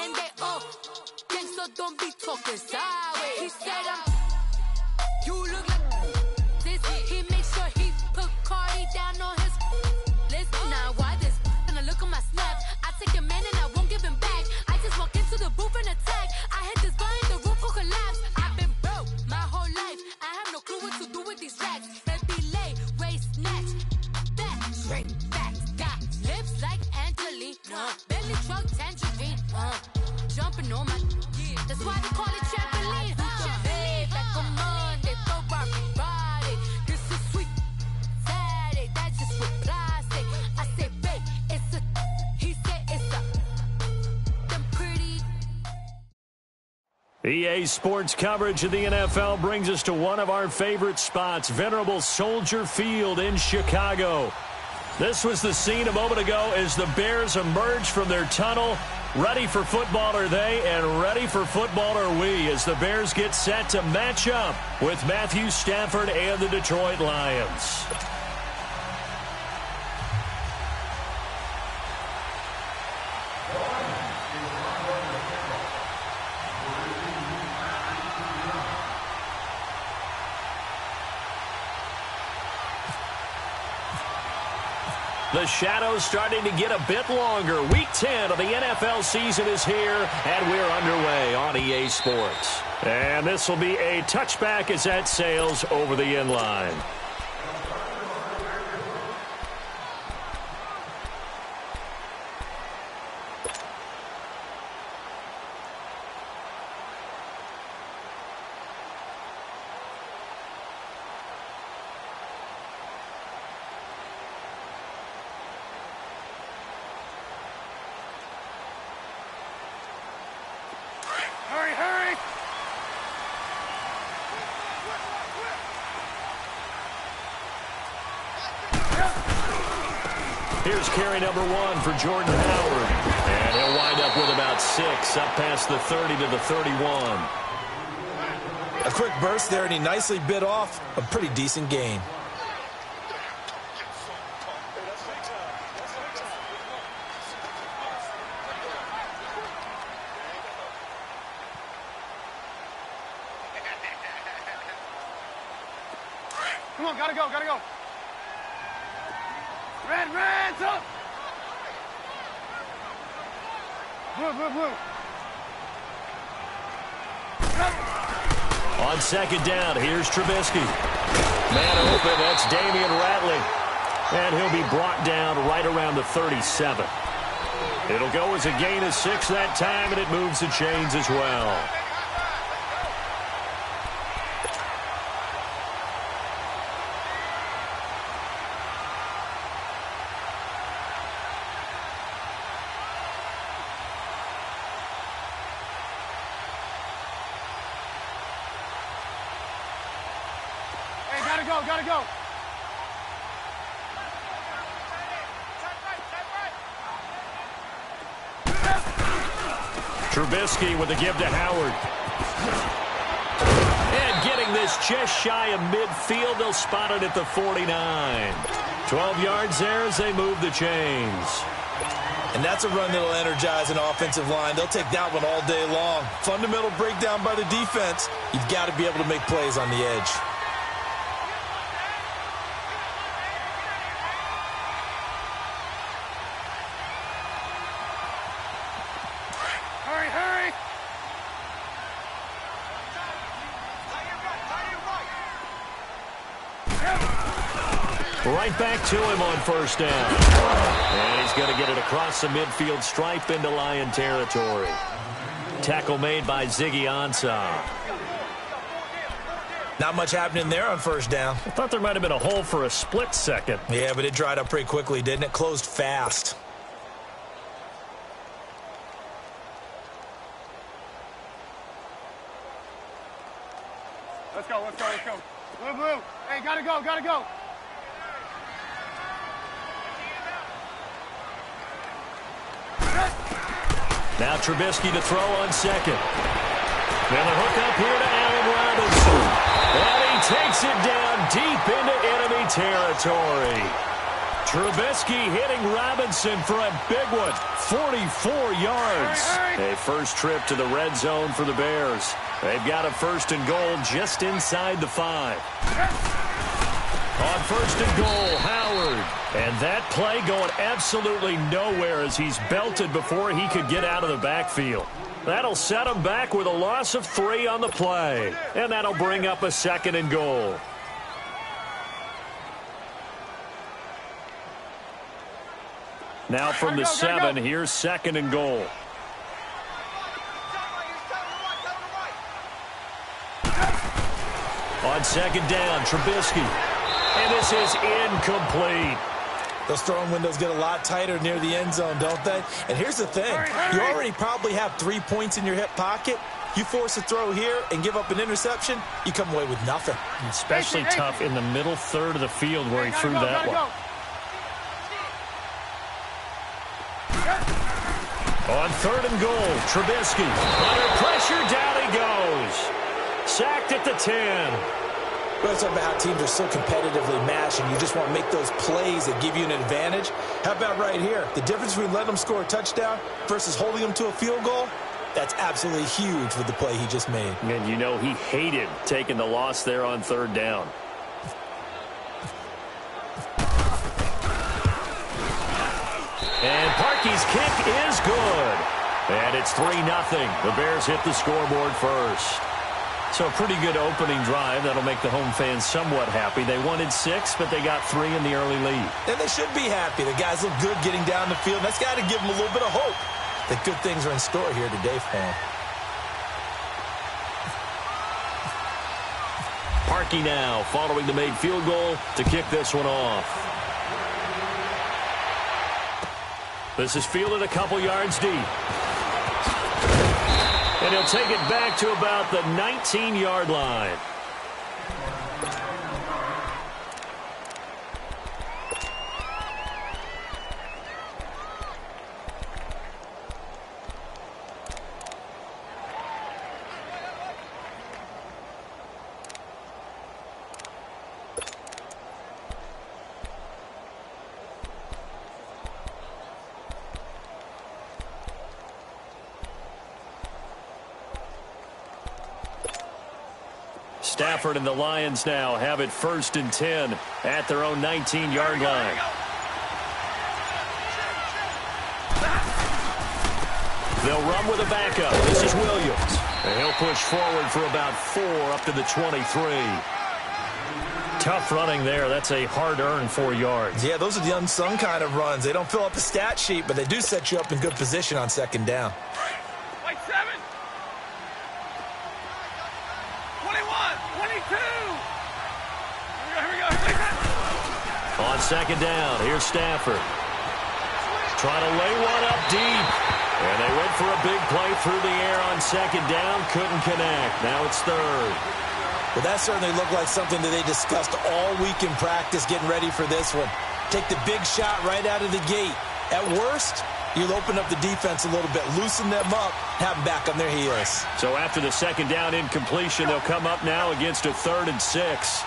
and they all think so. Don't be talking sideways. He said you look like this. He makes sure he put Cardi down on his list. Now why this? And I look at my snap. I take a man and I won't give him back. I just walk into the booth and attack. I hit this guy in the roof will collapse. I've been broke my whole life. I have no clue what to do with these racks. Baby lay, waist snatch, back straight back. Got lips like Angelina, belly truck tangerine. Jumping on my, that's why they call it trampoline. Hey, back on Monday, Friday. This is sweet Saturday, that's just what plastic. I say, babe, it's a, he said it's a, them pretty. EA Sports coverage of the NFL brings us to one of our favorite spots, venerable Soldier Field in Chicago. This was the scene a moment ago as the Bears emerged from their tunnel. Ready for football are they, and ready for football are we, as the Bears get set to match up with Matthew Stafford and the Detroit Lions. The shadow's starting to get a bit longer. Week 10 of the NFL season is here, and we're underway on EA Sports. And this will be a touchback as that sails over the end line. Here's carry number 1 for Jordan Howard. And he'll wind up with about 6, up past the 30 to the 31. A quick burst there, and he nicely bit off a pretty decent gain. Come on, gotta go, gotta go. Red, up! Blue. On second down, here's Trubisky. Man open, that's Damian Ratley. And he'll be brought down right around the 37. It'll go as a gain of 6 that time, and it moves the chains as well. Gotta go. Trubisky with a give to Howard. And getting this just shy of midfield, they'll spot it at the 49. 12 yards there as they move the chains. And that's a run that'll energize an offensive line. They'll take that one all day long. Fundamental breakdown by the defense. You've got to be able to make plays on the edge. Hurry! Right back to him on first down. And he's going to get it across the midfield stripe into Lion territory. Tackle made by Ziggy Ansah. Not much happening there on first down. I thought there might have been a hole for a split second. Yeah, but it dried up pretty quickly, didn't it? Closed fast. Let's go. Blue. Hey, gotta go. Now Trubisky to throw on second. Then a hook up here to Allen Robinson. And he takes it down deep into enemy territory. Trubisky hitting Robinson for a big one. 44 yards. A first trip to the red zone for the Bears. They've got a first and goal just inside the 5. On first and goal, Howard. And that play going absolutely nowhere as he's belted before he could get out of the backfield. That'll set him back with a loss of 3 on the play. And that'll bring up a second and goal. Now from the 7, here's second and goal. On second down, Trubisky. And this is incomplete. Those throwing windows get a lot tighter near the end zone, don't they? And here's the thing. You already probably have 3 points in your hip pocket. You force a throw here and give up an interception, you come away with nothing. Especially tough in the middle third of the field where he threw that one. On third and goal, Trubisky. Under pressure, down he goes. Sacked at the 10. We're talking about how teams are so competitively matched and you just want to make those plays that give you an advantage. How about right here? The difference between letting them score a touchdown versus holding them to a field goal, that's absolutely huge with the play he just made. And you know he hated taking the loss there on third down. And Parkey's kick is good. And it's 3-0. The Bears hit the scoreboard first. So a pretty good opening drive. That'll make the home fans somewhat happy. They wanted 6, but they got 3 in the early lead. And they should be happy. The guys look good getting down the field. That's got to give them a little bit of hope that good things are in store here today for them. Parkey now following the made field goal to kick this one off. This is fielded a couple yards deep. And he'll take it back to about the 19-yard line. Stafford and the Lions now have it first and 10 at their own 19-yard line. They'll run with a backup. This is Williams. And he'll push forward for about 4 up to the 23. Tough running there. That's a hard-earned 4 yards. Yeah, those are the unsung kind of runs. They don't fill up the stat sheet, but they do set you up in good position on second down. Like 7. 21, 22. Here we go. On second down, here's Stafford. Trying to lay one up deep. And they went for a big play through the air on second down. Couldn't connect. Now it's third. Well, that certainly looked like something that they discussed all week in practice getting ready for this one. Take the big shot right out of the gate. At worst, you'll open up the defense a little bit, loosen them up, have them back on their heels. So after the second down incompletion, they'll come up now against a 3rd and 6.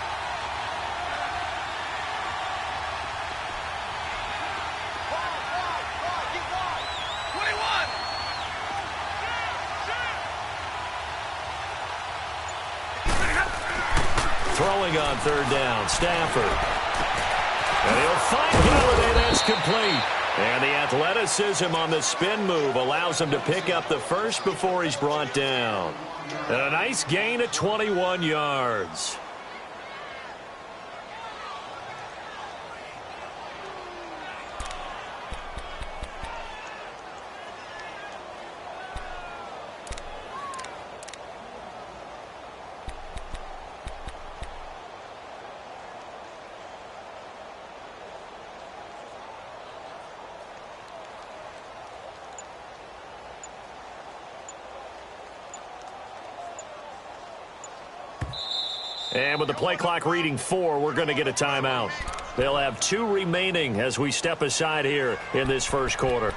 Throwing on third down, Stafford. And he'll find Galladay. That's complete. And the athleticism on the spin move allows him to pick up the first before he's brought down. And a nice gain of 21 yards. And with the play clock reading 4, we're going to get a timeout. They'll have 2 remaining as we step aside here in this first quarter.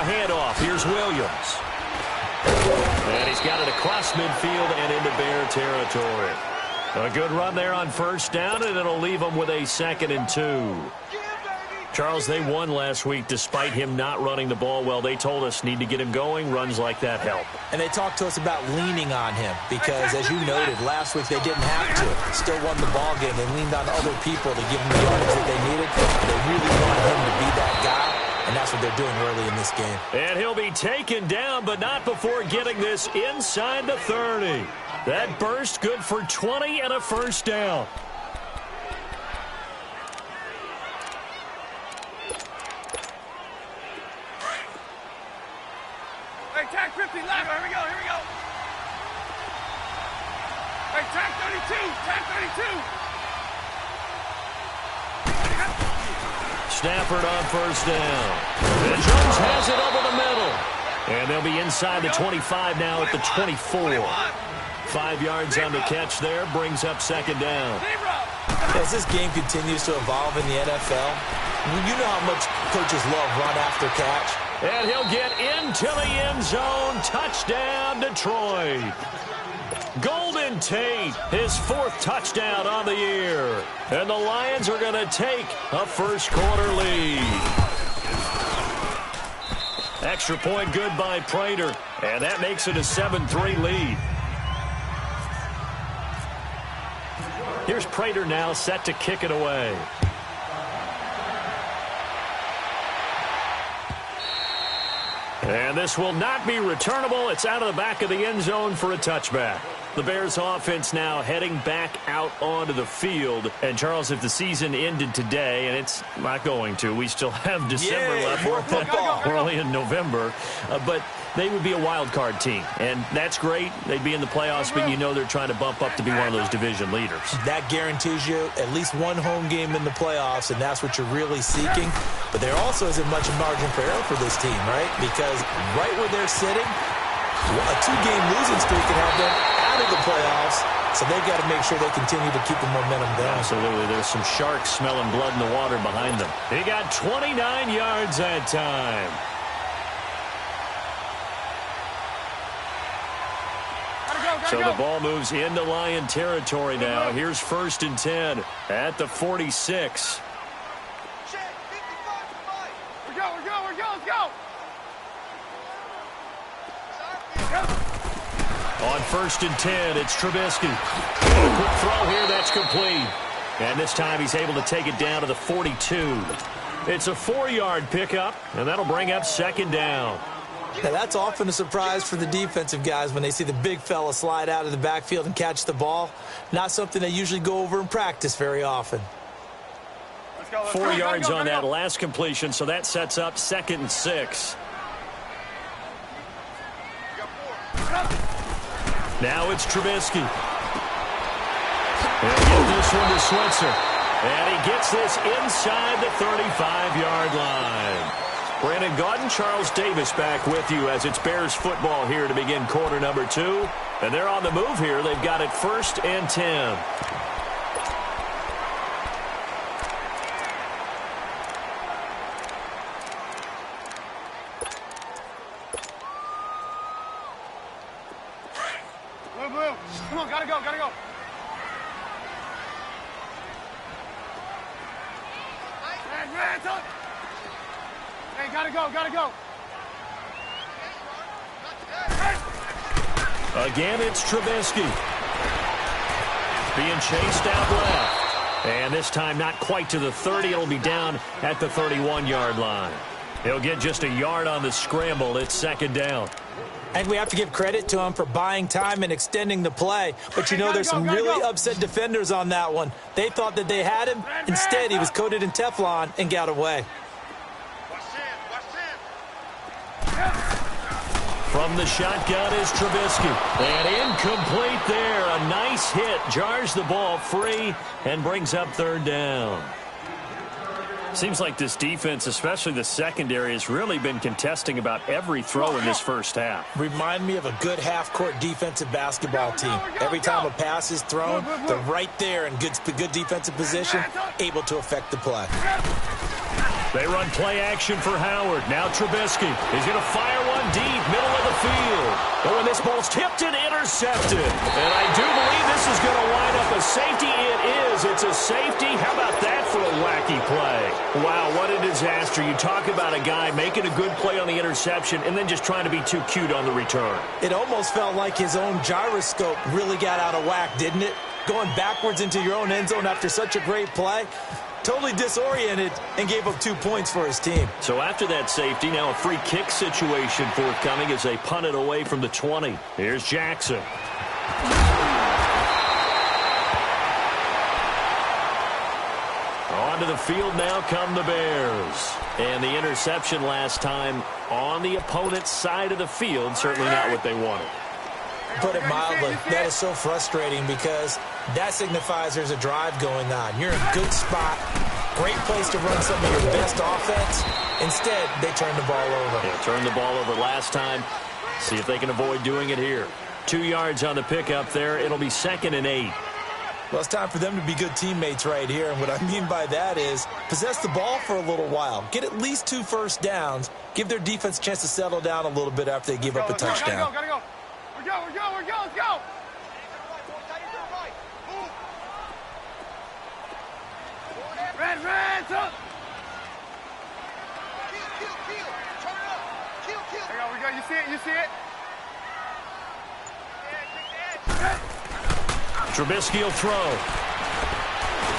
handoff. Here's Williams. And he's got it across midfield and into Bear territory. A good run there on first down, and it'll leave them with a 2nd and 2. Charles, they won last week despite him not running the ball well. They told us need to get him going. Runs like that help. And they talked to us about leaning on him because, as you noted, last week they didn't have to. Still won the ball game. They leaned on other people to give them the yardage that they needed. They really wanted him to be that guy, and that's what they're doing early in this game. And he'll be taken down, but not before getting this inside the 30. That burst good for 20 and a first down. Tag 50 left. Here we go. Here we go. Hey, tag 32. Tag 32. Stafford on first down. And Jones has it over the middle. And they'll be inside the 25 now at the 24. 5 yards on the catch there. Brings up 2nd down. As this game continues to evolve in the NFL, you know how much coaches love run after catch. And he'll get into the end zone. Touchdown, Detroit. Golden Tate, his 4th touchdown on the year. And the Lions are going to take a first-quarter lead. Extra point good by Prater. And that makes it a 7-3 lead. Here's Prater now set to kick it away. And this will not be returnable. It's out of the back of the end zone for a touchback. The Bears offense now heading back out onto the field. And, Charles, if the season ended today, and it's not going to, we still have December left. More football. We're only in November. But they would be a wild card team. And that's great. They'd be in the playoffs, but you know they're trying to bump up to be one of those division leaders. That guarantees you at least one home game in the playoffs, and that's what you're really seeking. But there also isn't much margin for error for this team, right? Because right where they're sitting, a 2-game losing streak can have them out of the playoffs. So they've got to make sure they continue to keep the momentum going. Absolutely. There's some sharks smelling blood in the water behind them. He got 29 yards that time. So the ball moves into Lion territory now. Here's 1st and 10 at the 46. We're go. Let's go. On 1st and 10, it's Trubisky. A quick throw here, that's complete. And this time he's able to take it down to the 42. It's a 4-yard pickup, and that'll bring up 2nd down. Now, that's often a surprise for the defensive guys when they see the big fella slide out of the backfield and catch the ball. Not something they usually go over in practice very often. 4 yards on that last completion, so that sets up 2nd and 6. Now it's Trubisky. And get this one to Switzer. And he gets this inside the 35-yard line. Brandon Gaudin, Charles Davis back with you as it's Bears football here to begin quarter number 2. And they're on the move here. They've got it 1st and 10. Blue. Come on, gotta go. Hey, gotta go. Again, it's Trubisky. Being chased out left. And this time not quite to the 30. It'll be down at the 31-yard line. He'll get just a yard on the scramble. It's 2nd down. And we have to give credit to him for buying time and extending the play. But you know there's some really upset defenders on that one. They thought that they had him. Instead, he was coated in Teflon and got away. From the shotgun is Trubisky. And incomplete there. A nice hit. Jars the ball free and brings up 3rd down. Seems like this defense, especially the secondary, has really been contesting about every throw in this first half. Remind me of a good half-court defensive basketball team. Every time a pass is thrown, they're right there in good defensive position, able to affect the play. They run play action for Howard. Now Trubisky. He's going to fire one deep, middle of the field. Oh, and this ball's tipped and intercepted. And I do believe this is going to wind up a safety. It is. It's a safety. How about that for a wacky play? Wow, what a disaster. You talk about a guy making a good play on the interception and then just trying to be too cute on the return. It almost felt like his own gyroscope really got out of whack, didn't it? Going backwards into your own end zone after such a great play. Totally disoriented and gave up 2 points for his team. So after that safety, now a free kick situation forthcoming as they punt it away from the 20. Here's Jackson. Onto the field now come the Bears. And the interception last time on the opponent's side of the field, certainly not what they wanted. Put it mildly, that is so frustrating because that signifies there's a drive going on. You're in a good spot, great place to run some of your best offense. Instead, they turn the ball over. Yeah, turned the ball over last time. See if they can avoid doing it here. 2 yards on the pickup there. It'll be 2nd and 8. Well, it's time for them to be good teammates right here. And what I mean by that is possess the ball for a little while. Get at least 2 first downs. Give their defense a chance to settle down a little bit after they give up a touchdown. Gotta go. We're go. Let's go. Red, up. Kill. Turn it up. Kill. We go. You see it? Trubisky will throw.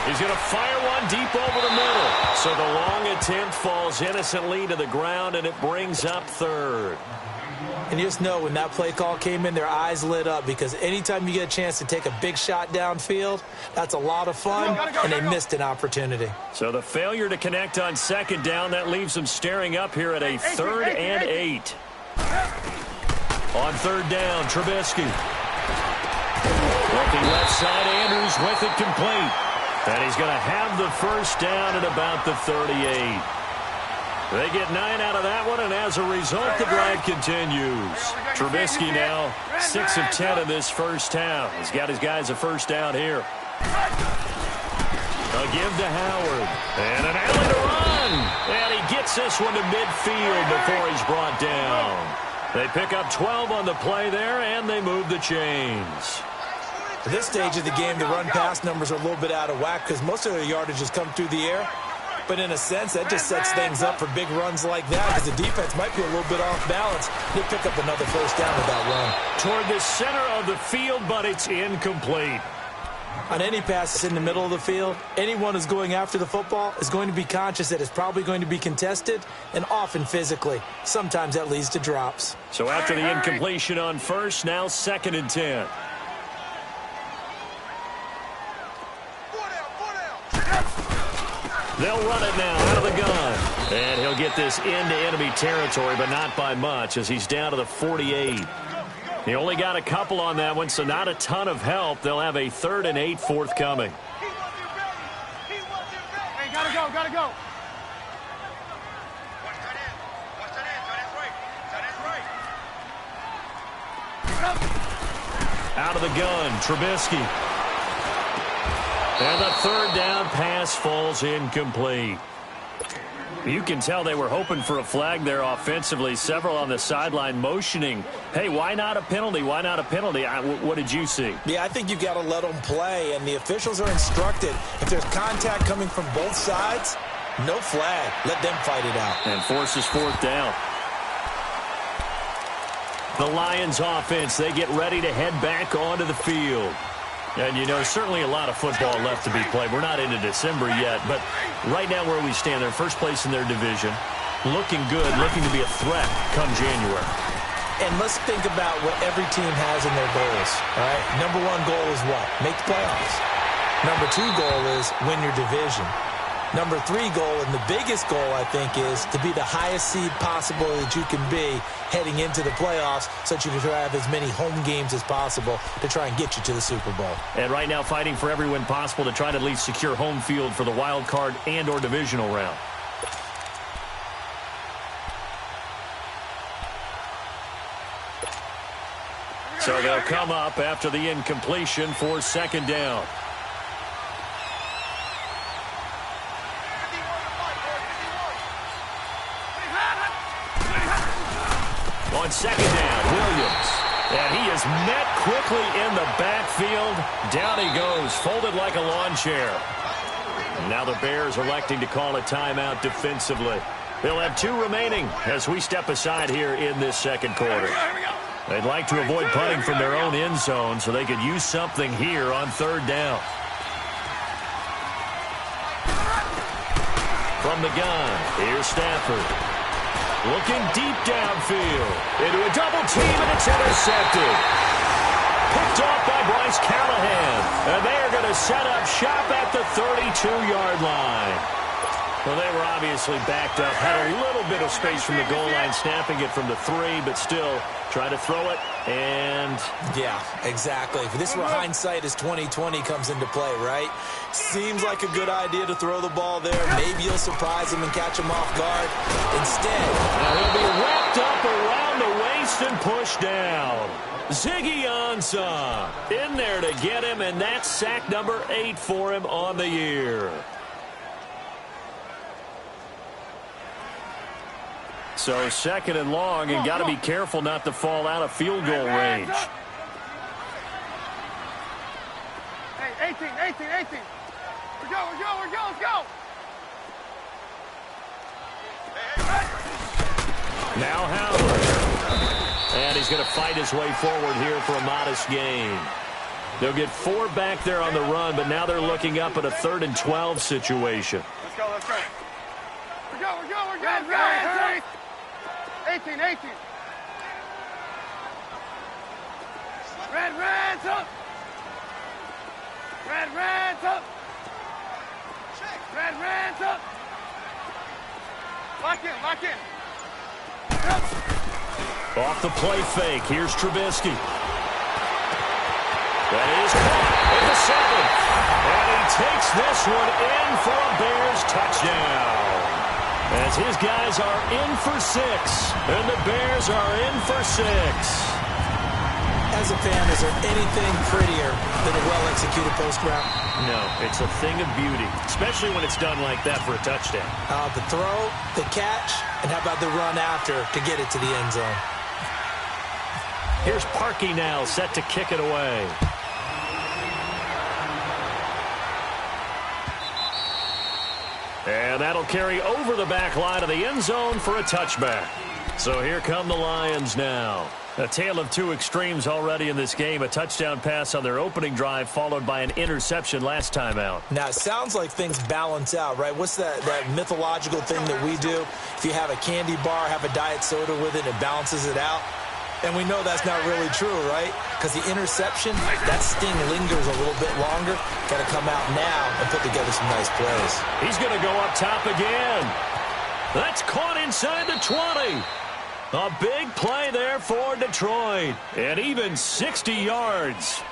He's going to fire one deep over the middle. So the long attempt falls innocently to the ground, and it brings up 3rd. And you just know when that play call came in, their eyes lit up because anytime you get a chance to take a big shot downfield, that's a lot of fun, and they missed an opportunity. So the failure to connect on 2nd down, that leaves them staring up here at a 3rd and 8. On 3rd down, Trubisky. Looking left side, Andrews with it complete. And he's going to have the first down at about the 38. They get 9 out of that one, and as a result, the drive continues. Trubisky now 6 of 10 in this first half. He's got his guys a first down here. A give to Howard. And an alley to run. And he gets this one to midfield before he's brought down. They pick up 12 on the play there, and they move the chains. At this stage of the game, the run-pass numbers are a little bit out of whack because most of their yardage has come through the air. But in a sense, that just sets things up for big runs like that because the defense might be a little bit off balance. They pick up another first down with that run. Toward the center of the field, but it's incomplete. On any passes in the middle of the field, anyone who's going after the football is going to be conscious that it's probably going to be contested and often physically. Sometimes that leads to drops. So after the incompletion on 1st, now 2nd and 10. They'll run it now out of the gun. And he'll get this into enemy territory, but not by much as he's down to the 48. He only got a couple on that one, so not a ton of help. They'll have a 3rd and 8 forthcoming. Hey, gotta go. Out of the gun, Trubisky. And the 3rd down pass falls incomplete. You can tell they were hoping for a flag there offensively. Several on the sideline motioning, hey, why not a penalty? Why not a penalty? What did you see? Yeah, I think you've got to let them play, and the officials are instructed. If there's contact coming from both sides, no flag. Let them fight it out. And forces 4th down. The Lions offense, they get ready to head back onto the field. And, you know, certainly a lot of football left to be played. We're not into December yet, but right now where we stand, they're first place in their division. Looking good, looking to be a threat come January. And let's think about what every team has in their goals, all right? Number 1 goal is what? Make the playoffs. Number 2 goal is win your division. Number 3 goal, and the biggest goal, I think, is to be the highest seed possible that you can be heading into the playoffs so that you can have as many home games as possible to try and get you to the Super Bowl. And right now fighting for every win possible to try to at least secure home field for the wild card and or divisional round. So they'll come up after the incompletion for 2nd down. on second down. Williams. And he is met quickly in the backfield. Down he goes, folded like a lawn chair. Now the Bears electing to call a timeout defensively. They'll have 2 remaining as we step aside here in this second quarter. They'd like to avoid punting from their own end zone so they could use something here on third down. From the gun, here's Stafford. Looking deep downfield. Into a double team, and it's intercepted. Picked off by Bryce Callahan. And they are going to set up shop at the 32-yard line. Well, they were obviously backed up. Had a little bit of space from the goal line, snapping it from the 3, but still try to throw it. And yeah, exactly. This is where hindsight is 20/20 comes into play, right? Seems like a good idea to throw the ball there. Maybe you'll surprise him and catch him off guard. Instead, he'll be wrapped up around the waist and pushed down. Ziggy Ansah in there to get him, and that's sack number 8 for him on the year. So second and long, and got to be careful not to fall out of field goal range. Hey, 18. We're go, let's go. Now Howard. And he's going to fight his way forward here for a modest gain. They'll get 4 back there on the run, but now they're looking up at a 3rd and 12 situation. Let's go. We're go. 18. Red's up. Red's up. Red's up. Lock in. Off the play fake, here's Trubisky. That is caught at the 7th. And he takes this one in for a Bears touchdown. As his guys are in for 6, and the Bears are in for 6. As a fan, is there anything prettier than a well-executed post route? No, it's a thing of beauty, especially when it's done like that for a touchdown. The throw, the catch, and how about the run after to get it to the end zone? Here's Parkey now, set to kick it away. And that'll carry over the back line of the end zone for a touchback. So here come the Lions now. A tale of 2 extremes already in this game. A touchdown pass on their opening drive, followed by an interception last time out. Now, it sounds like things balance out, right? What's that mythological thing that we do? If you have a candy bar, have a diet soda with it, it balances it out. And we know that's not really true, right? Because the interception, that sting lingers a little bit longer. Got to come out now and put together some nice plays. He's going to go up top again. That's caught inside the 20. A big play there for Detroit. And even 60 yards.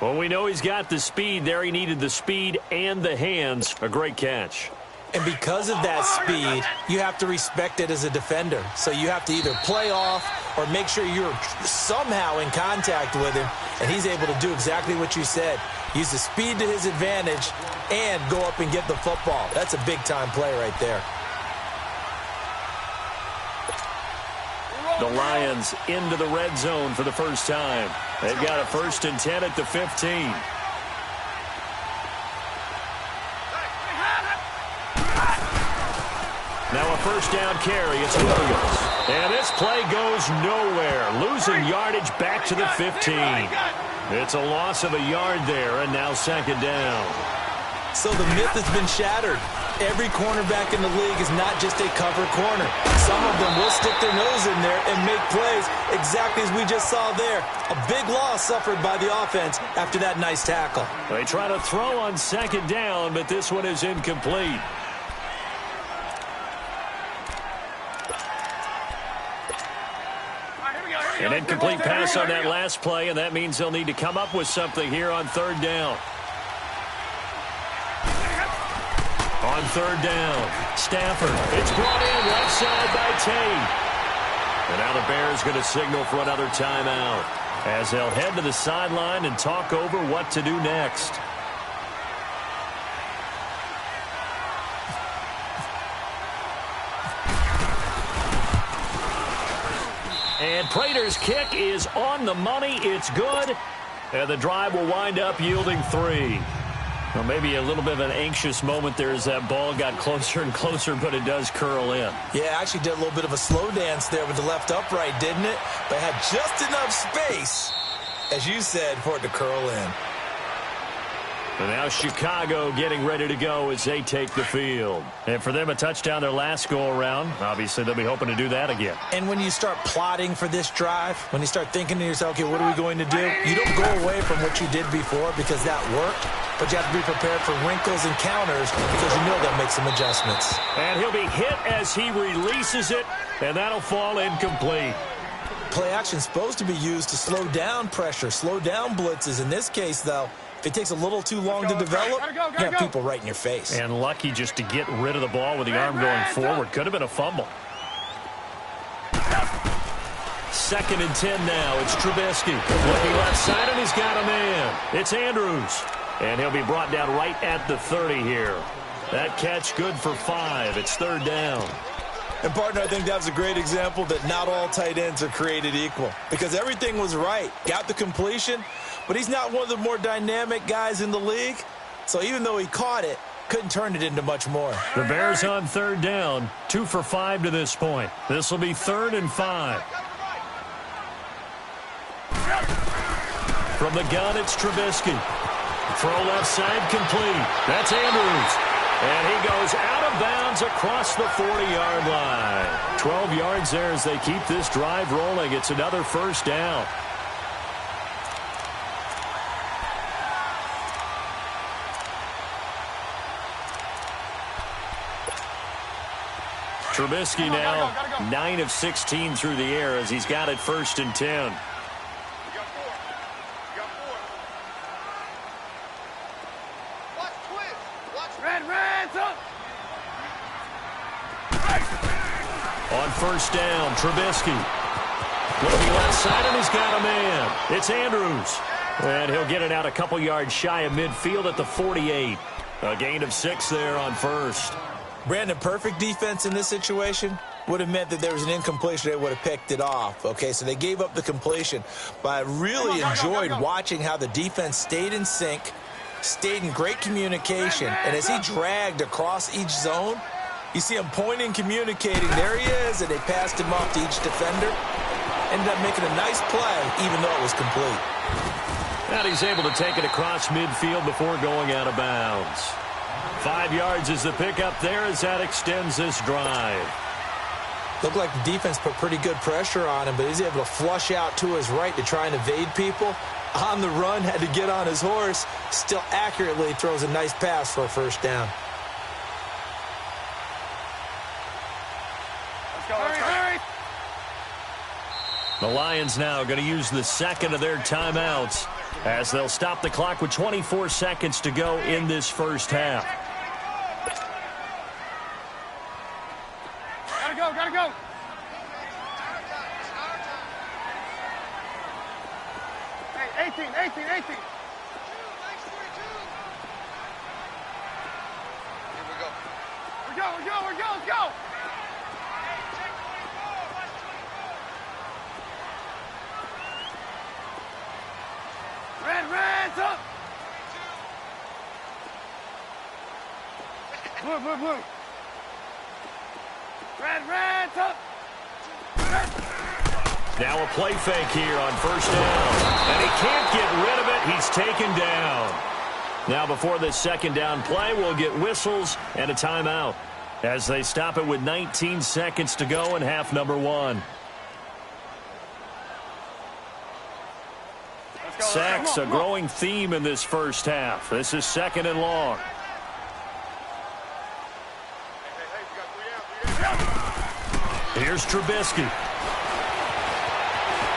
Well, we know he's got the speed there. He needed the speed and the hands. A great catch. And because of that speed, you have to respect it as a defender. So you have to either play off or make sure you're somehow in contact with him. And he's able to do exactly what you said. Use the speed to his advantage and go up and get the football. That's a big-time play right there. The Lions into the red zone for the first time. They've got a 1st and 10 at the 15. Now a 1st down carry. It's Williams. And this play goes nowhere. Losing yardage back to the 15. It's a loss of a yard there, and now 2nd down. So the myth has been shattered. Every cornerback in the league is not just a cover corner. Some of them will stick their nose in there and make plays exactly as we just saw there. A big loss suffered by the offense after that nice tackle. They try to throw on 2nd down, but this one is incomplete. An incomplete pass on that last play, and that means they'll need to come up with something here on 3rd down. On 3rd down, Stafford. It's brought in left side by Tate. And now the Bears going to signal for another timeout as they'll head to the sideline and talk over what to do next. And Prater's kick is on the money. It's good. And the drive will wind up yielding 3. Well, maybe a little bit of an anxious moment there as that ball got closer and closer, but it does curl in. Yeah, actually did a little bit of a slow dance there with the left upright, didn't it? But had just enough space, as you said, for it to curl in. And now Chicago getting ready to go as they take the field. And for them, a touchdown their last go-around. Obviously, they'll be hoping to do that again. And when you start plotting for this drive, when you start thinking to yourself, okay, what are we going to do? You don't go away from what you did before because that worked, but you have to be prepared for wrinkles and counters because you know they'll make some adjustments. And he'll be hit as he releases it, and that'll fall incomplete. Play action is supposed to be used to slow down pressure, slow down blitzes. In this case, though, if it takes a little too long to develop, you have people right in your face. And lucky just to get rid of the ball with the arm going forward. Could have been a fumble. 2nd and 10 now. It's Trubisky. Looking left side, and he's got a man. It's Andrews. And he'll be brought down right at the 30 here. That catch good for 5. It's 3rd down. And, partner, I think that was a great example that not all tight ends are created equal. Because everything was right. Got the completion, but he's not one of the more dynamic guys in the league. So even though he caught it, couldn't turn it into much more. The Bears on 3rd down. 2 for 5 to this point. This will be 3rd and 5. From the gun, it's Trubisky. Throw left side complete. That's Andrews. And he goes out of bounds across the 40-yard line. 12 yards there as they keep this drive rolling. It's another 1st down. Trubisky now 9 of 16 through the air as he's got it 1st and 10. On 1st down, Trubisky. Looking left side, and he's got a man. It's Andrews. And he'll get it out a couple yards shy of midfield at the 48. A gain of 6 there on 1st. Brandon, perfect defense in this situation would have meant that there was an incompletion. They would have picked it off. Okay, so they gave up the completion. But I really enjoyed watching how the defense stayed in sync, stayed in great communication. And as he dragged across each zone, you see him pointing, communicating. There he is, and they passed him off to each defender. Ended up making a nice play, even though it was complete. And he's able to take it across midfield before going out of bounds. 5 yards is the pickup there as that extends this drive. Looked like the defense put pretty good pressure on him, but he's able to flush out to his right to try and evade people. On the run, had to get on his horse. Still accurately throws a nice pass for a 1st down. The Lions now going to use the 2nd of their timeouts as they'll stop the clock with 24 seconds to go in this 1st half. Gotta go. Hey, 18. Here we go. Let's go. Red's up. Blue. Red's up. Now a play fake here on 1st down. And he can't get rid of it. He's taken down. Now before this 2nd down play, we'll get whistles and a timeout as they stop it with 19 seconds to go in half number 1. Sacks, a growing theme in this 1st half. This is 2nd and long. Here's Trubisky.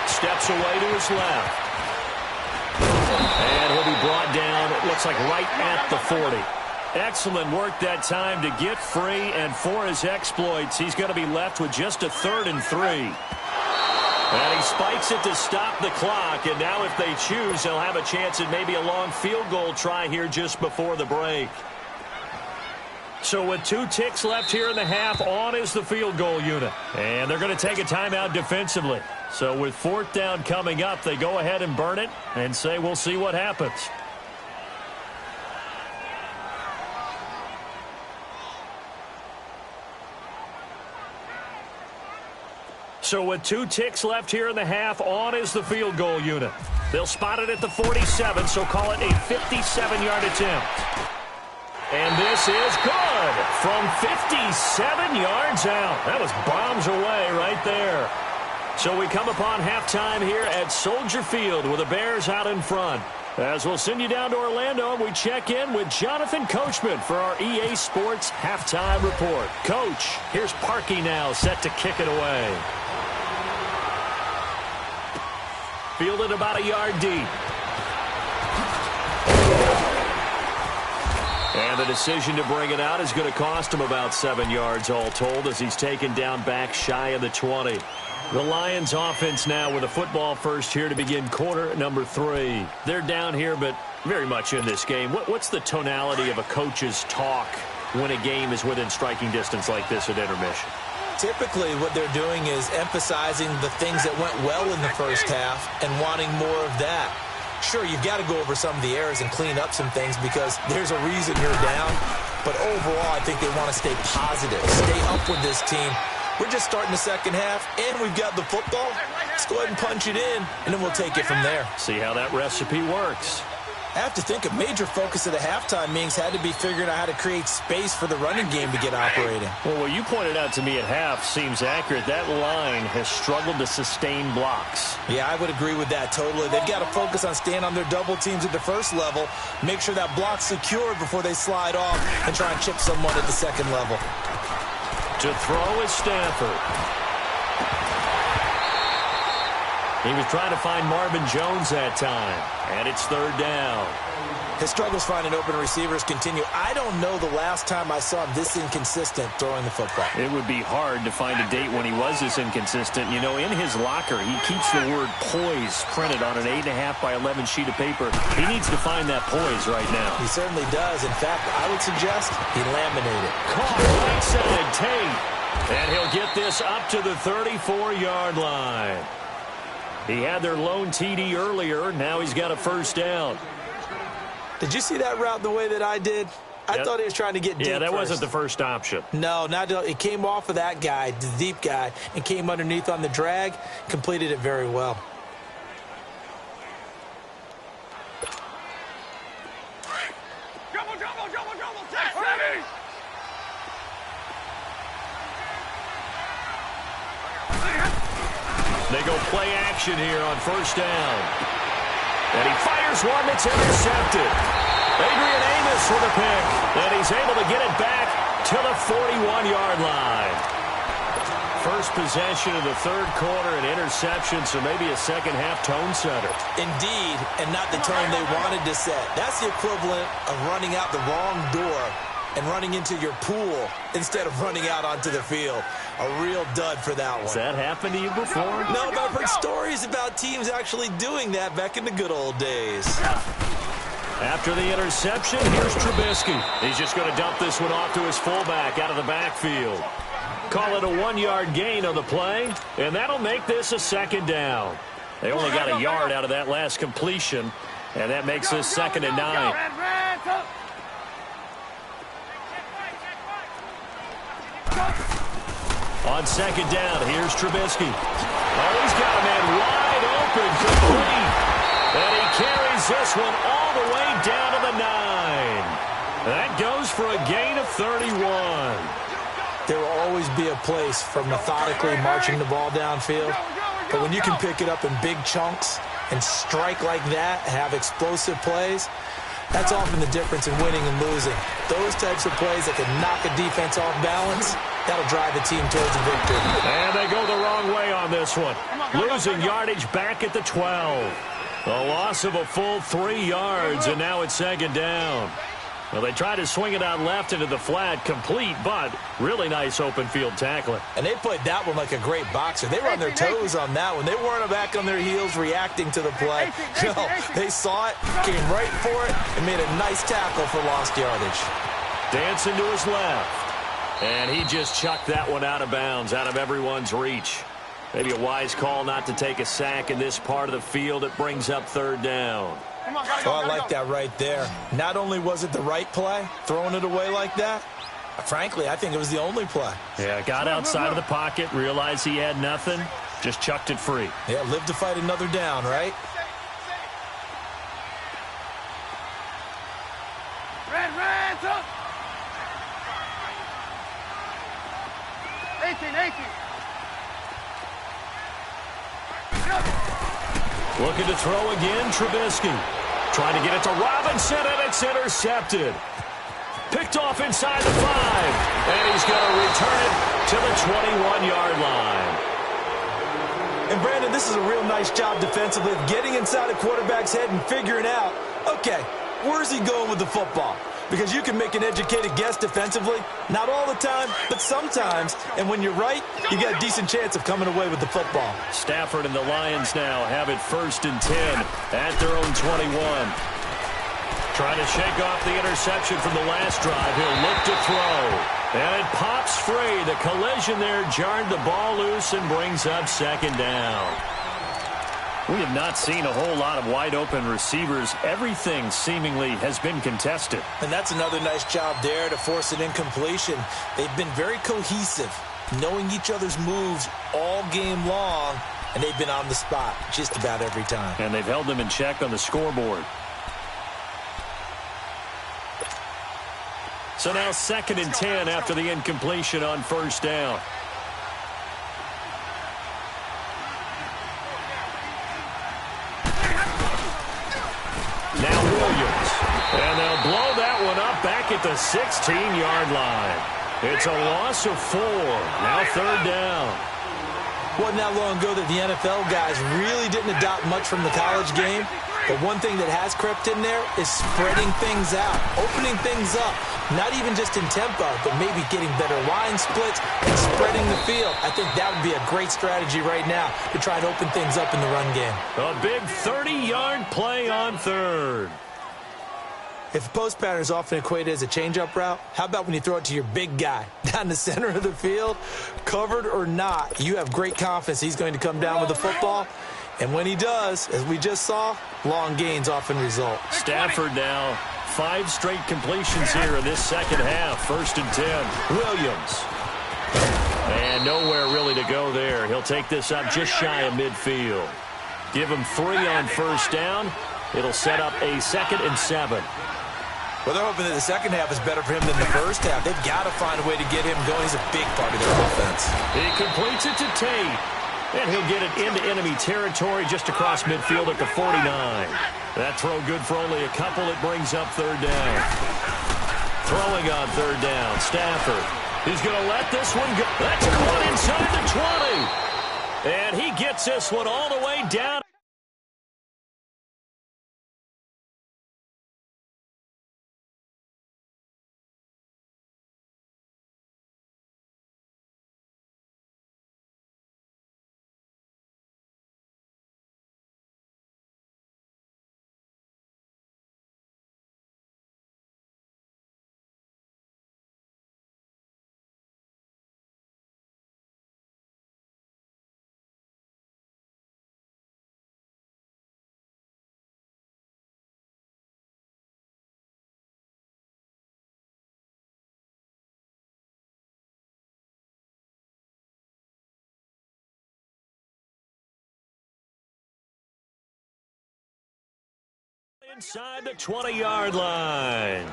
Steps away to his left. And he'll be brought down, it looks like right at the 40. Excellent work that time to get free, and for his exploits, he's going to be left with just a 3rd and 3. And he spikes it to stop the clock, and now if they choose, they'll have a chance at maybe a long field goal try here just before the break. So with 2 ticks left here in the half, on is the field goal unit. And they're going to take a timeout defensively. So with 4th down coming up, they go ahead and burn it and say we'll see what happens. So with 2 ticks left here in the half, on is the field goal unit. They'll spot it at the 47, so call it a 57-yard attempt. And this is good from 57 yards out. That was bombs away right there. So we come upon halftime here at Soldier Field with the Bears out in front. As we'll send you down to Orlando, we check in with Jonathan Coachman for our EA Sports Halftime Report. Coach, here's Parkey now set to kick it away. Fielded about a yard deep. And the decision to bring it out is going to cost him about 7 yards all told as he's taken down back shy of the 20. The Lions offense now with a football first here to begin quarter number 3. They're down here but very much in this game. What's the tonality of a coach's talk when a game is within striking distance like this at intermission? Typically what they're doing is emphasizing the things that went well in the first half and wanting more of that. Sure, you've got to go over some of the errors and clean up some things because there's a reason you're down. But overall, I think they want to stay positive, stay up with this team. We're just starting the second half, and we've got the football. Let's go ahead and punch it in, and then we'll take it from there. See how that recipe works. I have to think a major focus of the halftime meetings had to be figuring out how to create space for the running game to get operating. Well, what you pointed out to me at half seems accurate. That line has struggled to sustain blocks. Yeah, I would agree with that totally. They've got to focus on staying on their double teams at the first level, make sure that block's secured before they slide off and try and chip someone at the second level. To throw is Stafford. He was trying to find Marvin Jones that time, and it's 3rd down. His struggles finding open receivers continue. I don't know the last time I saw him this inconsistent throwing the football. It would be hard to find a date when he was this inconsistent. You know, in his locker, he keeps the word poise printed on an 8.5 by 11 sheet of paper. He needs to find that poise right now. He certainly does. In fact, I would suggest he laminated. Caught right side, Tate. And he'll get this up to the 34-yard line. He had their lone TD earlier. Now he's got a 1st down. Did you see that route the way that I did? I thought he was trying to get deep. Yeah, that first. wasn't the first option. No, it came off of that guy, the deep guy, and came underneath on the drag, completed it very well. They go play action here on 1st down. And he fires one that's intercepted. Adrian Amos with a pick. And he's able to get it back to the 41-yard line. First possession of the 3rd quarter, an interception, so maybe a second-half tone setter. Indeed, and not the tone they wanted to set. That's the equivalent of running out the wrong door and running into your pool instead of running out onto the field. A real dud for that one. Has that happened to you before? No, but I've heard stories about teams actually doing that back in the good old days. After the interception, here's Trubisky. He's just going to dump this one off to his fullback out of the backfield. Call it a 1-yard gain on the play, and that'll make this a 2nd down. They only got a yard out of that last completion, and that makes this 2nd and 9. On 2nd down, here's Trubisky. Oh, he's got a man wide open, complete. And he carries this one all the way down to the 9. That goes for a gain of 31. There will always be a place for methodically marching the ball downfield. But when you can pick it up in big chunks and strike like that, have explosive plays, that's often the difference in winning and losing. Those types of plays that can knock a defense off balance, that'll drive the team towards a victory. And they go the wrong way on this one. Losing yardage back at the 12. A loss of a full 3 yards, and now it's 2nd down. Well, they tried to swing it out left into the flat, complete, but really nice open field tackling. And they played that one like a great boxer. They were on their toes on that one. They weren't back on their heels reacting to the play. No, they saw it, came right for it, and made a nice tackle for lost yardage. Dancing to his left. And he just chucked that one out of bounds, out of everyone's reach. Maybe a wise call not to take a sack in this part of the field. It brings up third down. Come on, gotta go, I like that right there. Not only was it the right play, throwing it away like that, frankly, I think it was the only play. Yeah, got outside of the pocket, realized he had nothing, just chucked it free. Yeah, live to fight another down, right? Ran, up. 18. Looking to throw again, Trubisky. Trying to get it to Robinson, and it's intercepted. Picked off inside the 5, and he's going to return it to the 21-yard line. And, Brandon, this is a real nice job defensively of getting inside a quarterback's head and figuring out, okay, where's he going with the football? Because you can make an educated guess defensively, not all the time, but sometimes. And when you're right, you got a decent chance of coming away with the football. Stafford and the Lions now have it 1st and 10 at their own 21. Trying to shake off the interception from the last drive. He'll look to throw. And it pops free. The collision there jarred the ball loose and brings up 2nd down. We have not seen a whole lot of wide-open receivers. Everything seemingly has been contested. And that's another nice job there to force an incompletion. They've been very cohesive, knowing each other's moves all game long, and they've been on the spot just about every time. And they've held them in check on the scoreboard. So now 2nd and 10 after the incompletion on 1st down. Now Williams. And they'll blow that one up back at the 16-yard line. It's a loss of 4. Now 3rd down. Wasn't that long ago that the NFL guys really didn't adopt much from the college game. But one thing that has crept in there is spreading things out, opening things up. Not even just in tempo, but maybe getting better line splits and spreading the field. I think that would be a great strategy right now to try and open things up in the run game. A big 30-yard play on 3rd. If a post pattern is often equated as a change-up route, how about when you throw it to your big guy down the center of the field? Covered or not, you have great confidence he's going to come down with the football. And when he does, as we just saw, long gains often result. Stafford now, 5 straight completions here in this 2nd half. 1st and 10. Williams. And nowhere really to go there. He'll take this up just shy of midfield. Give him 3 on 1st down. It'll set up a 2nd and 7. Well, they're hoping that the 2nd half is better for him than the 1st half. They've got to find a way to get him going. He's a big part of their offense. He completes it to Tate. And he'll get it into enemy territory just across midfield at the 49. That throw good for only a couple. It brings up 3rd down. Throwing on 3rd down. Stafford. He's going to let this one go. That's caught inside the 20. And he gets this one all the way down. Inside the 20-yard line.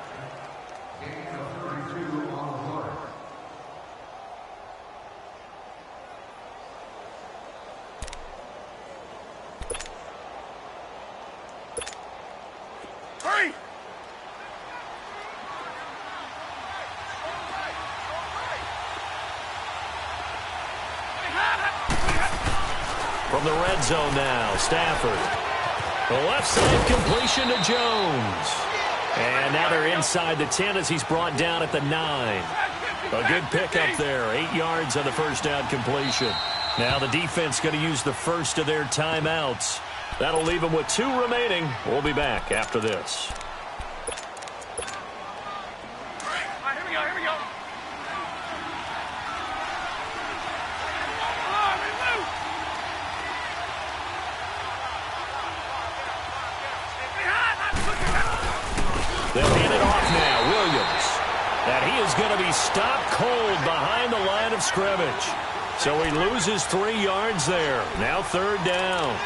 Hurry! From the red zone now, Stafford. The left side completion to Jones. And now they're inside the 10 as he's brought down at the 9. A good pickup there. 8 yards on the 1st down completion. Now the defense going to use the first of their timeouts. That'll leave them with 2 remaining. We'll be back after this. All right, here we go. Come on, move! They'll hand it off now. Williams. And he is going to be stopped cold behind the line of scrimmage. So he loses 3 yards there. Now 3rd down.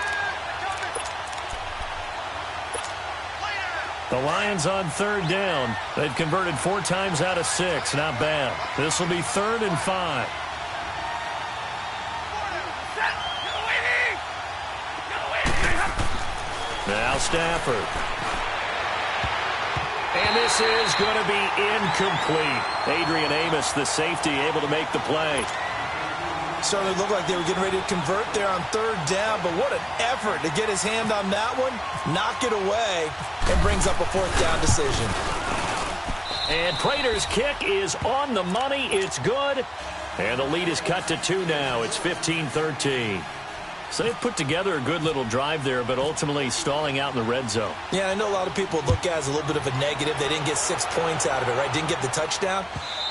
The Lions on 3rd down. They've converted 4 times out of 6. Not bad. This will be 3rd and 5. Now Stafford. And this is going to be incomplete. Adrian Amos, the safety, able to make the play. Certainly looked like they were getting ready to convert there on 3rd down, but what an effort to get his hand on that one, knock it away, and brings up a 4th down decision. And Prater's kick is on the money. It's good. And the lead is cut to 2 now. It's 15-13. So they've put together a good little drive there, but ultimately stalling out in the red zone. Yeah, I know a lot of people look at it as a little bit of a negative. They didn't get 6 points out of it, right? Didn't get the touchdown.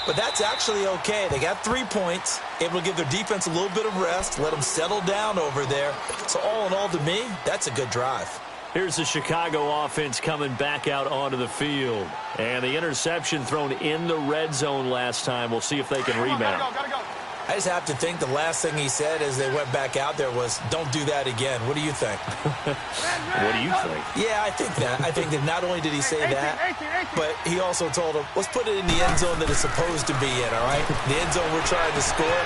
But that's actually okay. They got 3 points, able to give their defense a little bit of rest, let them settle down over there. So all in all, to me, that's a good drive. Here's the Chicago offense coming back out onto the field. And the interception thrown in the red zone last time. We'll see if they can rebound. Gotta go. I just have to think the last thing he said as they went back out there was, don't do that again. What do you think? What do you think? Yeah, I think that. I think that not only did he say that, but he also told him, let's put it in the end zone that it's supposed to be in, all right? The end zone we're trying to score.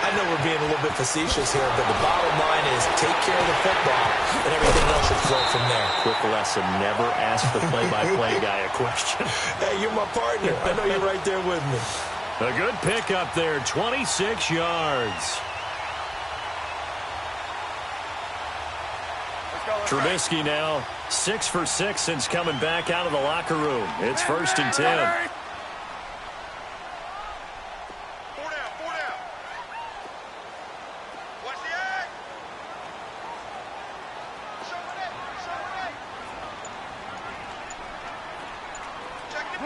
I know we're being a little bit facetious here, but the bottom line is take care of the football, and everything else should flow from there. Quick lesson, never ask the play-by-play guy a question. Hey, you're my partner. I know you're right there with me. A good pick up there, 26 yards. Trubisky now 6 for 6 since coming back out of the locker room. It's 1st and 10. 4 down. Watch the act. Check it.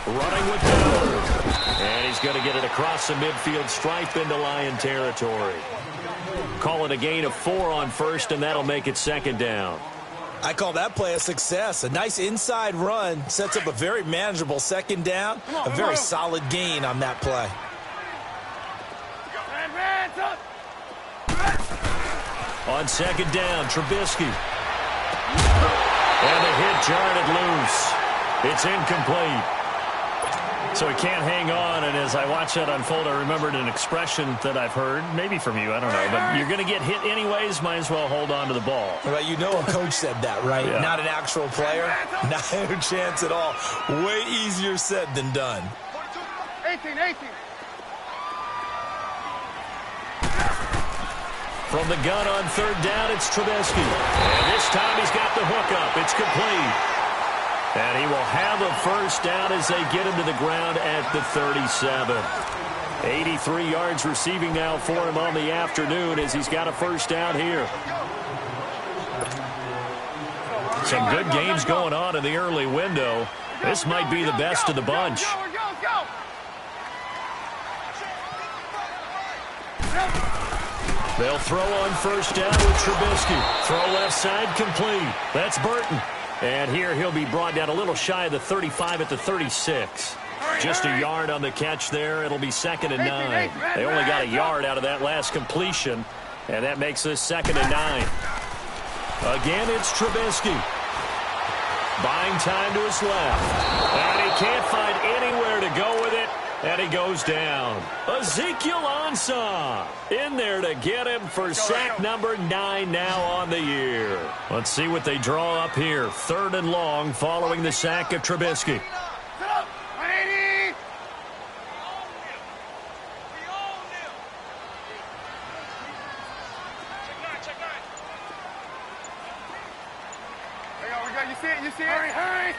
Running with Dillard. And he's going to get it across the midfield stripe into Lion territory. Call it a gain of 4 on 1st, and that'll make it 2nd down. I call that play a success. A nice inside run sets up a very manageable 2nd down. A very solid gain on that play. On 2nd down, Trubisky. And the hit jarred it loose. It's incomplete. So he can't hang on, and as I watch that unfold, I remembered an expression that I've heard, maybe from you, I don't know, but you're going to get hit anyways, might as well hold on to the ball. Right, you know a coach said that, right? Yeah. Not an actual player. Not a chance at all. Way easier said than done. 18. From the gun on 3rd down, it's Trubisky. And this time he's got the hook up. It's complete. And he will have a 1st down as they get him to the ground at the 37. 83 yards receiving now for him on the afternoon as he's got a 1st down here. Some good games going on in the early window. This might be the best of the bunch. They'll throw on 1st down with Trubisky. Throw left side complete. That's Burton. And here he'll be brought down a little shy of the 35 at the 36. Just a yard on the catch there. It'll be 2nd and 9. They only got a yard out of that last completion, and that makes this 2nd and 9. Again, it's Trubisky. Buying time to his left. And he can't find anywhere to go with it. And he goes down. Ezekiel Ansah in there to get him for sack number 9 now on the year. Let's see what they draw up here. 3rd and long following the sack of Trubisky. You see it? Hurry.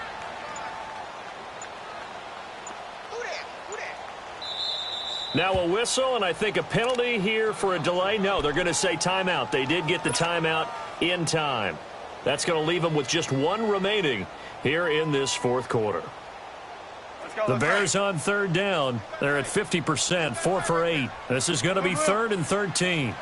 Now a whistle, and I think a penalty here for a delay. No, they're going to say timeout. They did get the timeout in time. That's going to leave them with just 1 remaining here in this 4th quarter. The Bears on 3rd down. They're at 50%, 4 for 8. This is going to be 3rd and 13.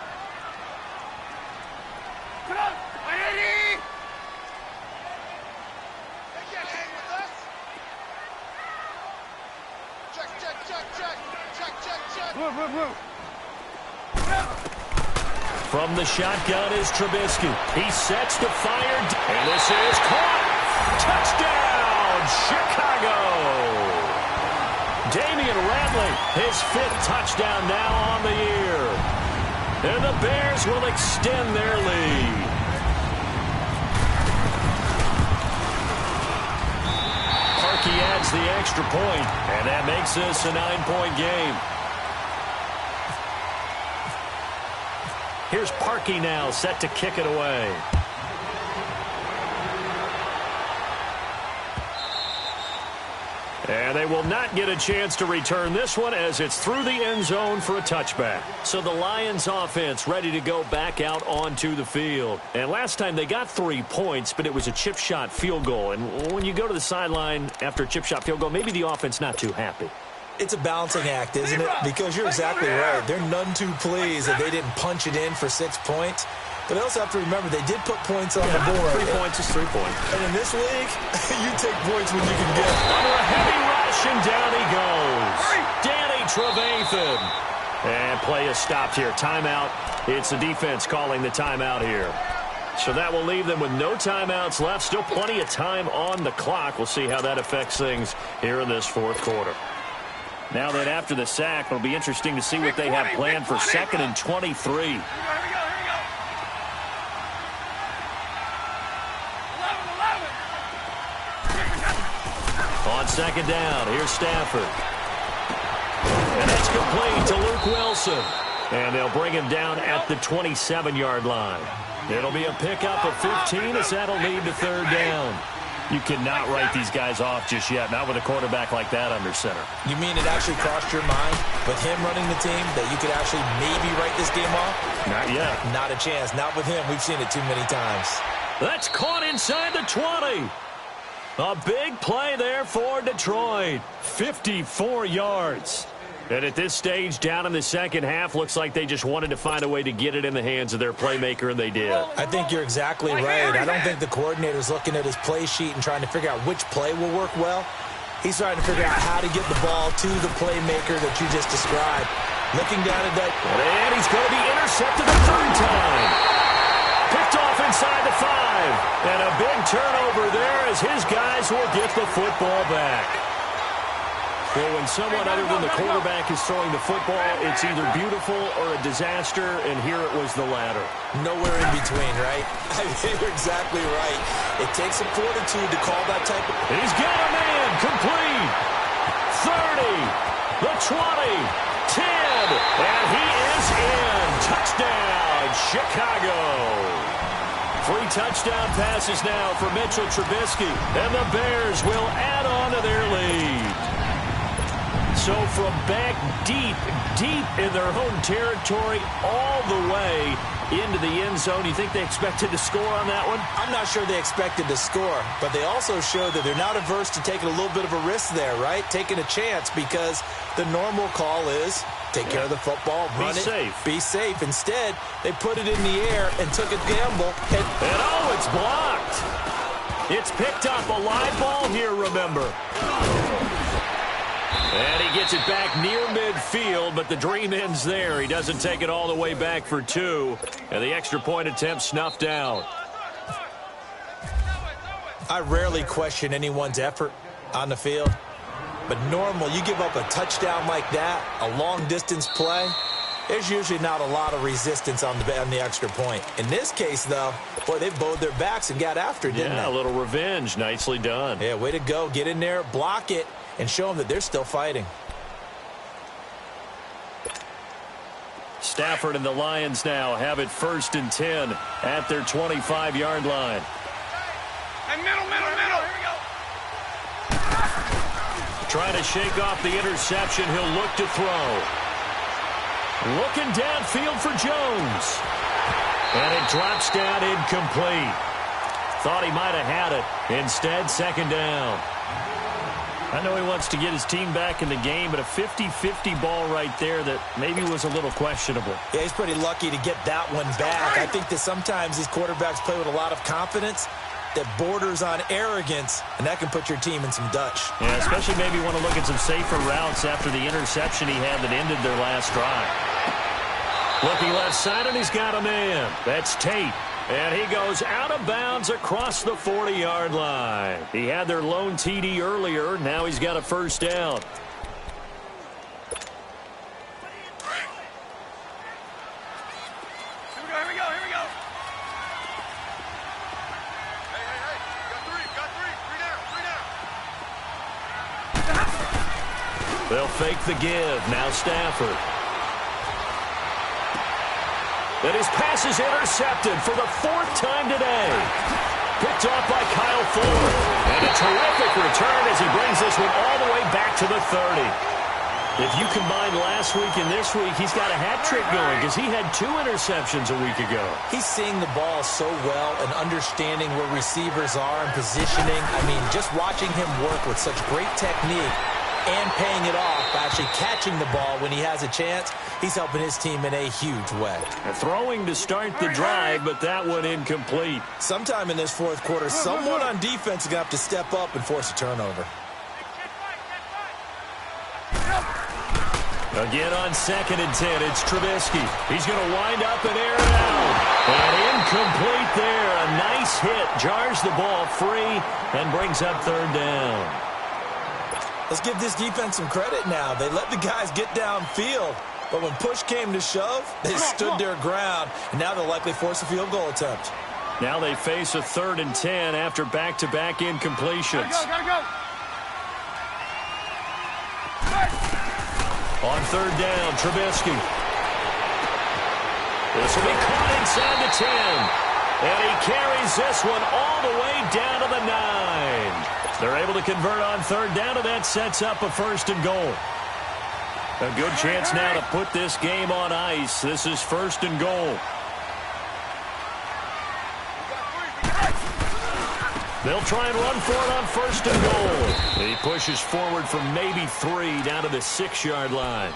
From the shotgun is Trubisky. He sets to fire, and this is caught. Touchdown, Chicago. Damian Radley, his 5th touchdown now on the year. And the Bears will extend their lead. Parkey adds the extra point, and that makes this a 9-point game. Here's Parkey now, set to kick it away. And they will not get a chance to return this one as it's through the end zone for a touchback. So the Lions offense ready to go back out onto the field. And last time they got 3 points, but it was a chip shot field goal. And when you go to the sideline after a chip shot field goal, maybe the offense not too happy. It's a balancing act, isn't it? Because you're exactly right. They're none too pleased that they didn't punch it in for 6 points. But they also have to remember they did put points on the board. 3 points is 3 points. And in this league, you take points when you can get them. Under a heavy rush, and down he goes. Danny Trevathan. And play is stopped here. Timeout. It's the defense calling the timeout here. So that will leave them with no timeouts left. Still plenty of time on the clock. We'll see how that affects things here in this 4th quarter. Now that after the sack, it'll be interesting to see what they have planned for 2nd and 23. On 2nd down, here's Stafford. And that's complete to Luke Wilson. And they'll bring him down at the 27-yard line. It'll be a pickup of 15 as that'll lead to 3rd down. You cannot write these guys off just yet, not with a quarterback like that under center. You mean it actually crossed your mind with him running the team that you could actually maybe write this game off? Not yet. Not a chance. Not with him. We've seen it too many times. That's caught inside the 20. A big play there for Detroit. 54 yards. And at this stage, down in the second half, looks like they just wanted to find a way to get it in the hands of their playmaker, and they did. I think you're exactly right. I don't think the coordinator's looking at his play sheet and trying to figure out which play will work well. He's trying to figure out how to get the ball to the playmaker that you just described. Looking down at that. And he's going to be intercepted the 3rd time. Picked off inside the 5. And a big turnover there as his guys will get the football back. Well, when someone other than the quarterback is throwing the football, it's either beautiful or a disaster, and here it was the latter. Nowhere in between, right? I mean, you're exactly right. It takes some fortitude to call that type of... He's got a man, complete. 30, the 20, 10, and he is in. Touchdown, Chicago. 3 touchdown passes now for Mitchell Trubisky, and the Bears will add on to their lead. So from back deep in their home territory all the way into the end zone, you think they expected to score on that one? I'm not sure they expected to score, but they also showed that they're not averse to taking a little bit of a risk there, right? Taking a chance, because the normal call is take care of the football, run it, be safe. Instead, they put it in the air and took a gamble. And oh, it's blocked. It's picked up, a live ball here, remember. And he gets it back near midfield, but the dream ends there. He doesn't take it all the way back for 2, and the extra point attempt snuffed out. I rarely question anyone's effort on the field, but normal, you give up a touchdown like that, a long-distance play, there's usually not a lot of resistance on the extra point. In this case, though, boy, they bowed their backs and got after it, didn't they? Yeah, a little revenge. Nicely done. Yeah, way to go. Get in there, block it, and show them that they're still fighting. Stafford and the Lions now have it 1st and 10 at their 25-yard line. Hey, middle. Here we go. Trying to shake off the interception. He'll look to throw. Looking downfield for Jones. And it drops down incomplete. Thought he might have had it. Instead, 2nd down. I know he wants to get his team back in the game, but a 50-50 ball right there that maybe was a little questionable. Yeah, he's pretty lucky to get that one back. I think that sometimes these quarterbacks play with a lot of confidence that borders on arrogance, and that can put your team in some Dutch. Yeah, especially maybe want to look at some safer routes after the interception he had that ended their last drive. Looking left side, and he's got a man. That's Tate. And he goes out of bounds across the 40-yard line. He had their lone TD earlier. Now he's got a first down. Here we go. Hey. Got three. Three down. They'll fake the give. Now Stafford. And his pass is intercepted for the 4th time today. Picked off by Kyle Fuller. And a terrific return as he brings this one all the way back to the 30. If you combine last week and this week, he's got a hat trick going because he had 2 interceptions a week ago. He's seeing the ball so well and understanding where receivers are and positioning. I mean, just watching him work with such great technique and paying it off by actually catching the ball when he has a chance, he's helping his team in a huge way. Throwing to start the drive, but that one incomplete. Sometime in this 4th quarter, someone on defense is going to have to step up and force a turnover. Again on 2nd and 10, it's Trubisky. He's going to wind up and air it out. And incomplete there. A nice hit. Jars the ball free and brings up 3rd down. Let's give this defense some credit now. They let the guys get downfield. But when push came to shove, they stood their ground. And now they'll likely force a field goal attempt. Now they face a 3rd and 10 after back-to-back incompletions. Gotta go. On 3rd down, Trubisky. This will be caught inside the 10. And he carries this one all the way down to the 9. They're able to convert on 3rd down, and that sets up a 1st and goal. A good chance now to put this game on ice. This is 1st and goal. They'll try and run for it on 1st and goal. He pushes forward for maybe 3 down to the 6-yard line.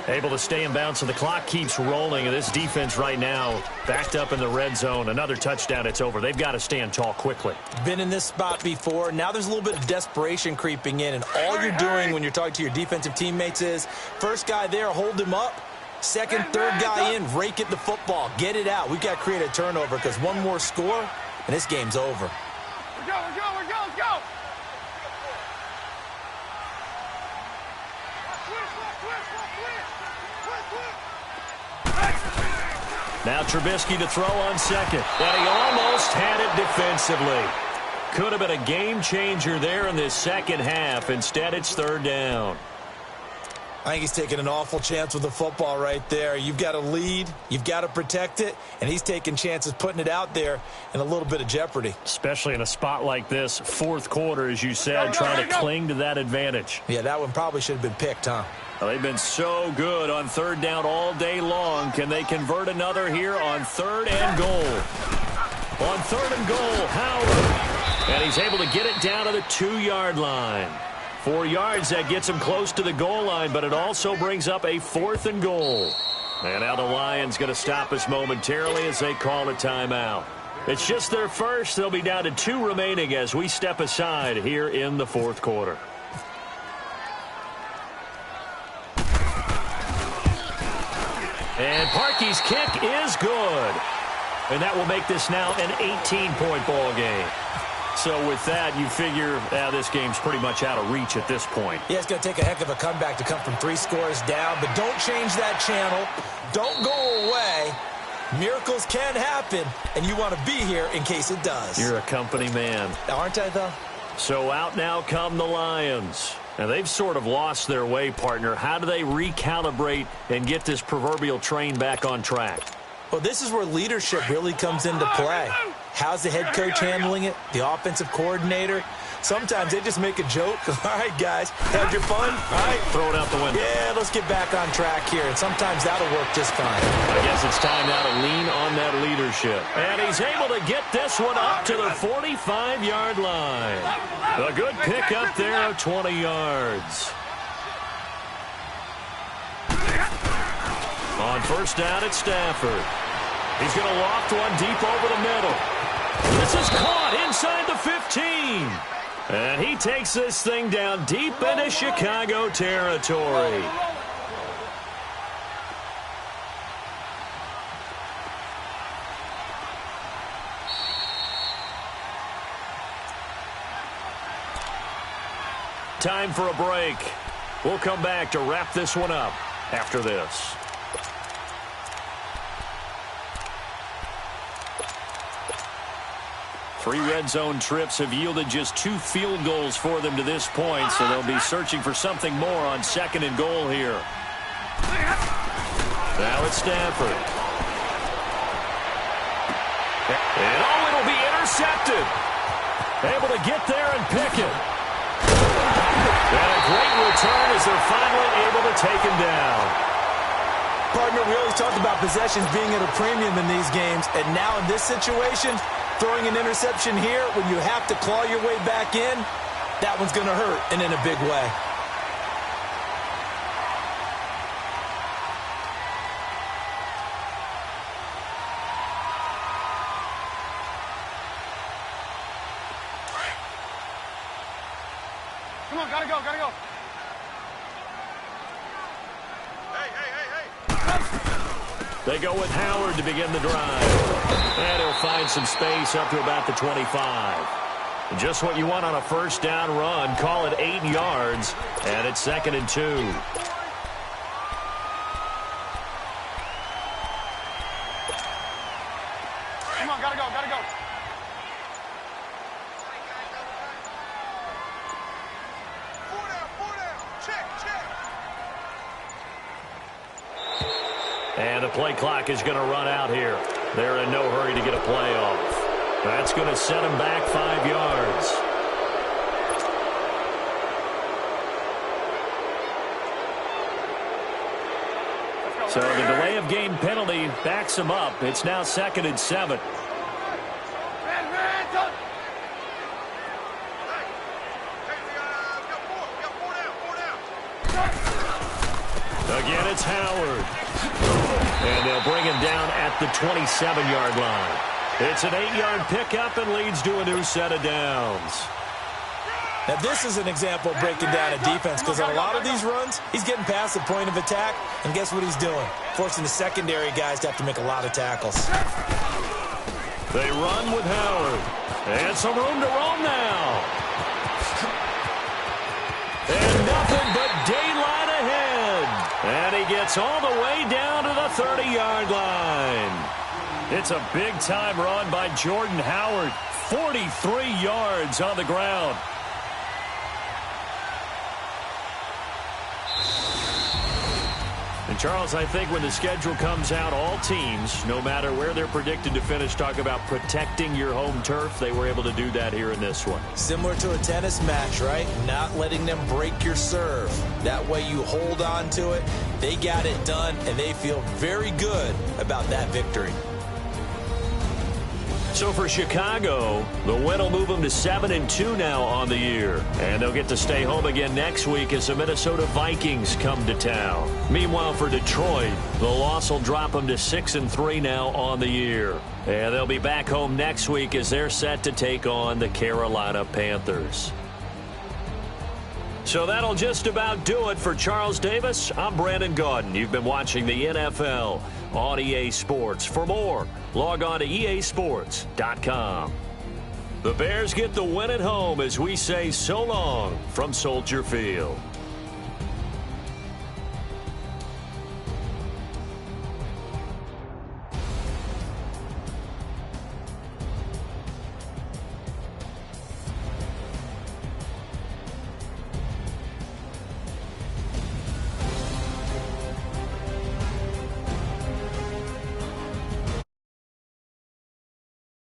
Able to stay in bounds, so the clock keeps rolling. And this defense right now backed up in the red zone. Another touchdown, it's over. They've got to stand tall quickly. Been in this spot before. Now there's a little bit of desperation creeping in. And all you're doing when you're talking to your defensive teammates is, first guy there, hold him up. Second, third guy in, rake at the football. Get it out. We've got to create a turnover because one more score, and this game's over. Let's go. Now Trubisky to throw on 2nd. And he almost had it defensively. Could have been a game changer there in this 2nd half. Instead, it's 3rd down. I think he's taking an awful chance with the football right there. You've got to lead, you've got to protect it, and he's taking chances putting it out there in a little bit of jeopardy. Especially in a spot like this, 4th quarter, as you said, trying to cling to that advantage. Yeah, that one probably should have been picked, huh? Well, they've been so good on 3rd down all day long. Can they convert another here on 3rd and goal? On 3rd and goal, Howard. And he's able to get it down to the 2-yard line. 4 yards, that gets him close to the goal line, but it also brings up a 4th and goal. And now the Lions going to stop us momentarily as they call a timeout. It's just their first. They'll be down to 2 remaining as we step aside here in the 4th quarter. And Parkey's kick is good. And that will make this now an 18-point ball game. So with that, you figure this game's pretty much out of reach at this point. Yeah, it's going to take a heck of a comeback to come from 3 scores down, but don't change that channel. Don't go away. Miracles can happen, and you want to be here in case it does. You're a company man. Aren't I, though? So out now come the Lions. Now, they've sort of lost their way, partner. How do they recalibrate and get this proverbial train back on track? Well, this is where leadership really comes into play. How's the head coach handling it? The offensive coordinator? Sometimes they just make a joke. All right, guys, had your fun? All right. Throw it out the window. Yeah, let's get back on track here. And sometimes that'll work just fine. I guess it's time now to lean on that leadership. And he's able to get this one up to the 45-yard line. A good pick up there of 20 yards. On 1st down at Stafford. He's going to loft one deep over the middle. This is caught inside the 15. And he takes this thing down deep into Chicago territory. time for a break. We'll come back to wrap this one up after this. Three red zone trips have yielded just 2 field goals for them to this point, so they'll be searching for something more on 2nd and goal here. Now it's Stanford. And it'll be intercepted. Able to get there and pick it. And a great return as they're finally able to take him down. Partner, we always talked about possessions being at a premium in these games, and now in this situation, throwing an interception here when you have to claw your way back in, that one's going to hurt, and in a big way. Come on, gotta go, gotta go. Hey. They go with Howard to begin the drive. And he'll find some space up to about the 25. Just what you want on a first down run. Call it 8 yards. And it's 2nd and 2. Come on, gotta go, gotta go. Four down. Check. And the play clock is going to run out here. They're in no hurry to get a play off. That's going to set them back 5 yards. So the delay of game penalty backs them up. It's now 2nd and 7. Again, it's Howard. And they'll bring him down at the 27-yard line. It's an 8-yard pickup and leads to a new set of downs. Now, this is an example of breaking down a defense, because on a lot of these runs, he's getting past the point of attack, and guess what he's doing? Forcing the secondary guys to have to make a lot of tackles. They run with Howard. And some room to roam now. And nothing but daylight ahead. And he gets all the way down to the 30-yard line. It's a big-time run by Jordan Howard. 43 yards on the ground. And, Charles, I think when the schedule comes out, all teams, no matter where they're predicted to finish, talk about protecting your home turf. They were able to do that here in this one. Similar to a tennis match, right? Not letting them break your serve. That way you hold on to it. They got it done, and they feel very good about that victory. So for Chicago, the win will move them to 7-2 now on the year. And they'll get to stay home again next week as the Minnesota Vikings come to town. Meanwhile, for Detroit, the loss will drop them to 6-3 now on the year. And they'll be back home next week as they're set to take on the Carolina Panthers. So that'll just about do it for Charles Davis. I'm Brandon Gaudin. You've been watching the NFL on EA Sports. For more, log on to easports.com. The Bears get the win at home as we say so long from Soldier Field.